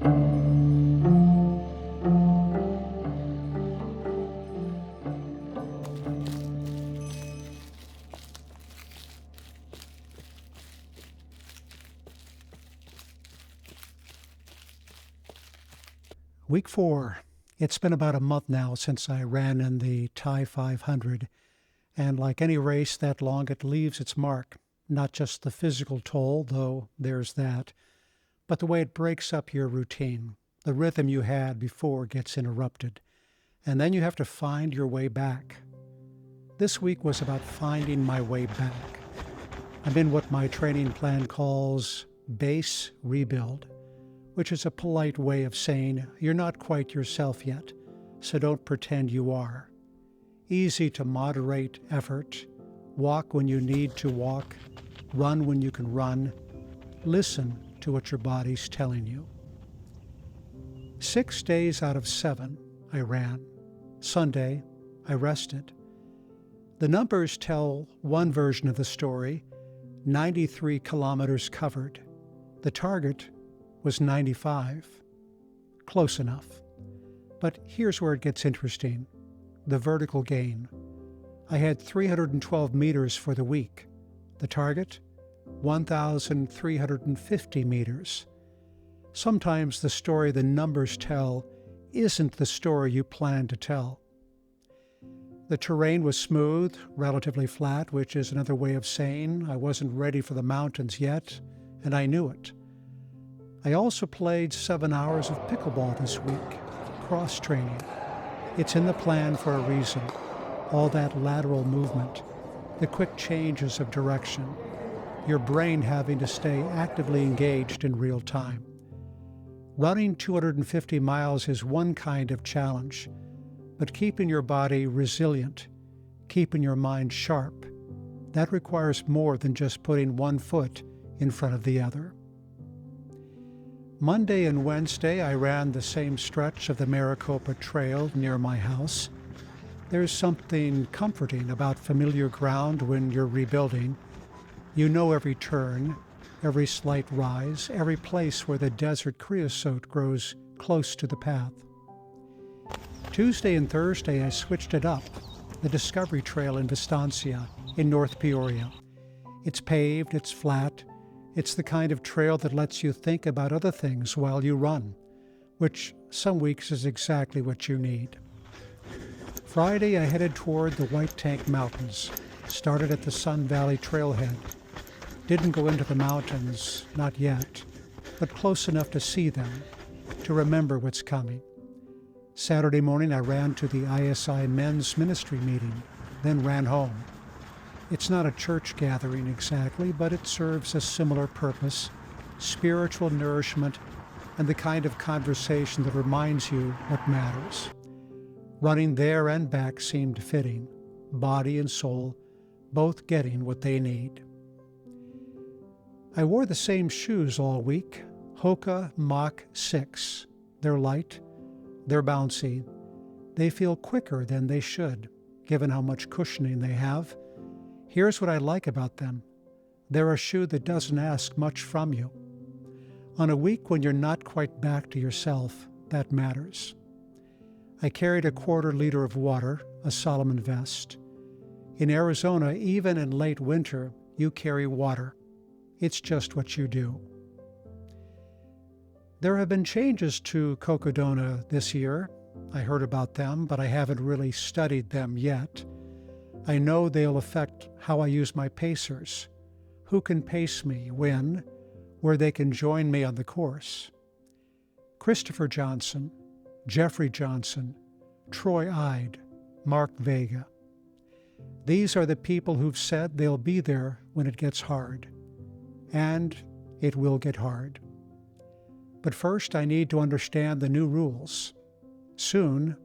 Week 4. It's been about a month now since I ran in the Thai 500, and like any race that long, it leaves its mark. Not just the physical toll, though there's that, but the way it breaks up your routine. The rhythm you had before gets interrupted, and then you have to find your way back. This week was about finding my way back. I'm in what my training plan calls base rebuild, which is a polite way of saying you're not quite yourself yet, so don't pretend you are. Easy to moderate effort, walk when you need to walk, run when you can run, listen to what your body's telling you. 6 days out of 7, I ran. Sunday, I rested. The numbers tell one version of the story, 93 kilometers covered. The target was 95. Close enough. But here's where it gets interesting. The vertical gain. I had 312 meters for the week. The target? 1,350 meters. Sometimes the story the numbers tell isn't the story you plan to tell. The terrain was smooth, relatively flat, which is another way of saying I wasn't ready for the mountains yet, and I knew it. I also played 7 hours of pickleball this week, cross-training. It's in the plan for a reason. All that lateral movement, the quick changes of direction, your brain having to stay actively engaged in real time. Running 250 miles is one kind of challenge, but keeping your body resilient, keeping your mind sharp, that requires more than just putting one foot in front of the other. Monday and Wednesday, I ran the same stretch of the Maricopa Trail near my house. There's something comforting about familiar ground when you're rebuilding. You know every turn, every slight rise, every place where the desert creosote grows close to the path. Tuesday and Thursday, I switched it up, the Discovery Trail in Vistancia in North Peoria. It's paved, it's flat. It's the kind of trail that lets you think about other things while you run, which some weeks is exactly what you need. Friday, I headed toward the White Tank Mountains, started at the Sun Valley Trailhead. Didn't go into the mountains, not yet, but close enough to see them, to remember what's coming. Saturday morning, I ran to the ISI men's ministry meeting, then ran home. It's not a church gathering exactly, but it serves a similar purpose, spiritual nourishment, and the kind of conversation that reminds you what matters. Running there and back seemed fitting, body and soul both getting what they need. I wore the same shoes all week, Hoka Mach 6. They're light, they're bouncy, they feel quicker than they should, given how much cushioning they have. Here's what I like about them. They're a shoe that doesn't ask much from you. On a week when you're not quite back to yourself, that matters. I carried a 1/4 liter of water, a Solomon vest. In Arizona, even in late winter, you carry water. It's just what you do. There have been changes to Cocodona this year. I heard about them, but I haven't really studied them yet. I know they'll affect how I use my pacers, who can pace me, when, where they can join me on the course. Christopher Johnson, Jeffrey Johnson, Troy Ide, Mark Vega. These are the people who've said they'll be there when it gets hard. And it will get hard. But first, I need to understand the new rules. Soon,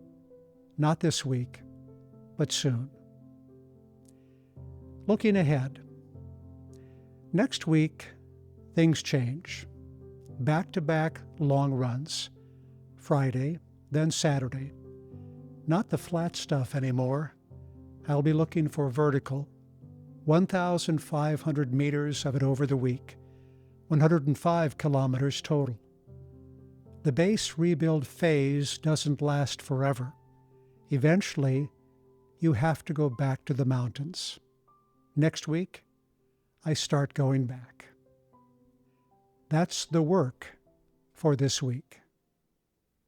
not this week, but soon. Looking ahead. Next week, things change. Back-to-back long runs. Friday, then Saturday. Not the flat stuff anymore. I'll be looking for vertical. 1,500 meters of it over the week. 105 kilometers total. The base rebuild phase doesn't last forever. Eventually, you have to go back to the mountains. Next week, I start going back. That's the work for this week.